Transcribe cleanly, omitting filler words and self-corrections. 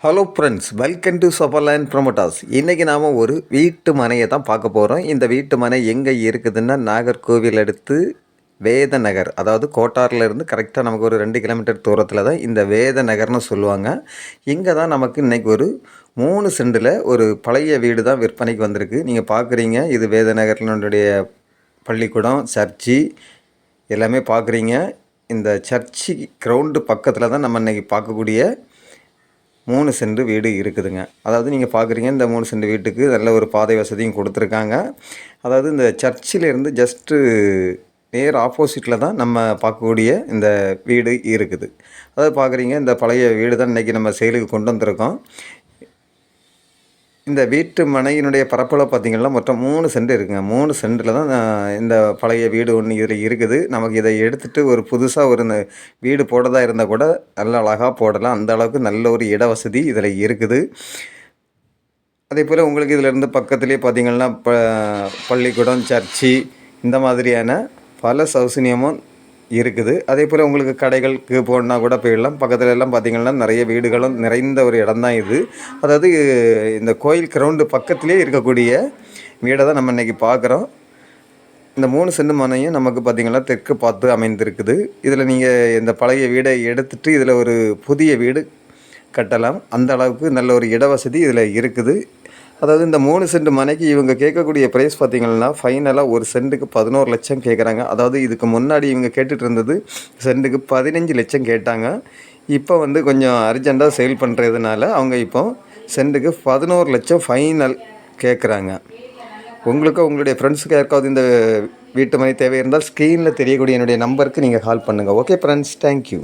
Hello friends, welcome to சபர்லேண்ட் promoters. இன்றைக்கி நாம் ஒரு வீட்டு மனையை தான் பார்க்க போகிறோம். இந்த வீட்டு மனை எங்கே இருக்குதுன்னா நாகர்கோவில் அடுத்து வேத நகர், அதாவது கோட்டார்லேருந்து கரெக்டாக நமக்கு ஒரு 2 கிலோமீட்டர் தூரத்தில் தான் இந்த வேத நகர்னு சொல்லுவாங்க. இங்கே தான் நமக்கு இன்றைக்கி ஒரு 3 சென்டில் ஒரு பழைய வீடு தான் விற்பனைக்கு வந்திருக்கு. நீங்கள் பார்க்குறீங்க, இது வேத நகர்னுடைய பள்ளிக்கூடம், சர்ச்சு எல்லாமே பார்க்குறீங்க. இந்த சர்ச்சு கிரவுண்டு பக்கத்தில் தான் நம்ம இன்றைக்கி பார்க்கக்கூடிய 3 சென்ட் வீடு இருக்குதுங்க. அதாவது நீங்கள் பார்க்குறீங்க, இந்த 3 சென்ட் வீட்டுக்கு நல்ல ஒரு பாதை வசதியும் கொடுத்துருக்காங்க. அதாவது இந்த சர்ச்சிலேருந்து ஜஸ்ட்டு நேர் ஆப்போசிட்டில் தான் நம்ம பார்க்கக்கூடிய இந்த வீடு இருக்குது. அதாவது பார்க்குறீங்க, இந்த பழைய வீடு தான் இன்றைக்கி நம்ம சேலுக்கு கொண்டு வந்திருக்கோம். இந்த வீட்டு மனையினுடைய பரப்பளவு பார்த்திங்கன்னா மொத்தம் 3 சென்ட் இருக்குங்க. 3 சென்ட்டில் தான் இந்த பழைய வீடு ஒன்று இதில் இருக்குது. நமக்கு இதை எடுத்துகிட்டு ஒரு புதுசாக ஒரு வீடு போடுறதா இருந்தால் கூட நல்ல அழகாக போடலாம். அந்த அளவுக்கு நல்ல ஒரு இட வசதி இதில் இருக்குது. அதே போல் உங்களுக்கு இதிலேருந்து பக்கத்துலேயே பார்த்திங்கன்னா பள்ளிக்கூடம், சர்ச்சு இந்த மாதிரியான பல சௌசன்யமும் இருக்குது. அதே போல் உங்களுக்கு கடைகளுக்கு போனால் கூட போயிடலாம். பக்கத்துல எல்லாம் பார்த்திங்கன்னா நிறைய வீடுகளும் நிறைந்த ஒரு இடம் தான் இது. அதாவது இந்த கோயில் கிரவுண்டு பக்கத்துலேயே இருக்கக்கூடிய வீடை தான் நம்ம இன்றைக்கி பார்க்குறோம். இந்த 3 சென்ட் மனையும் நமக்கு பார்த்திங்கன்னா தெற்கு பார்த்து அமைந்திருக்குது. இதில் நீங்கள் இந்த பழைய வீடை எடுத்துகிட்டு இதில் ஒரு புதிய வீடு கட்டலாம். அந்த அளவுக்கு நல்ல ஒரு இட வசதி இதில் இருக்குது. அதாவது இந்த 3 சென்ட் மனைக்கு இவங்க கேட்கக்கூடிய ப்ரைஸ் பார்த்திங்கன்னா ஃபைனலாக ஒரு சென்ட்டுக்கு 11 லட்சம் கேட்குறாங்க. அதாவது இதுக்கு முன்னாடி இவங்க கேட்டுட்டு இருந்தது சென்ட்டுக்கு 15 லட்சம் கேட்டாங்க. இப்போ வந்து கொஞ்சம் அர்ஜெண்ட்டாக சேல் பண்ணுறதுனால அவங்க இப்போ சென்ட்டுக்கு 11 லட்சம் ஃபைனல் கேட்குறாங்க. உங்களுக்கு உங்களுடைய ஃப்ரெண்ட்ஸுக்கு யாருக்காவது இந்த வீட்டு மனை தேவை இருந்தால் ஸ்க்ரீனில் தெரியக்கூடிய என்னுடைய நம்பருக்கு நீங்கள் கால் பண்ணுங்கள். Okay friends, thank you.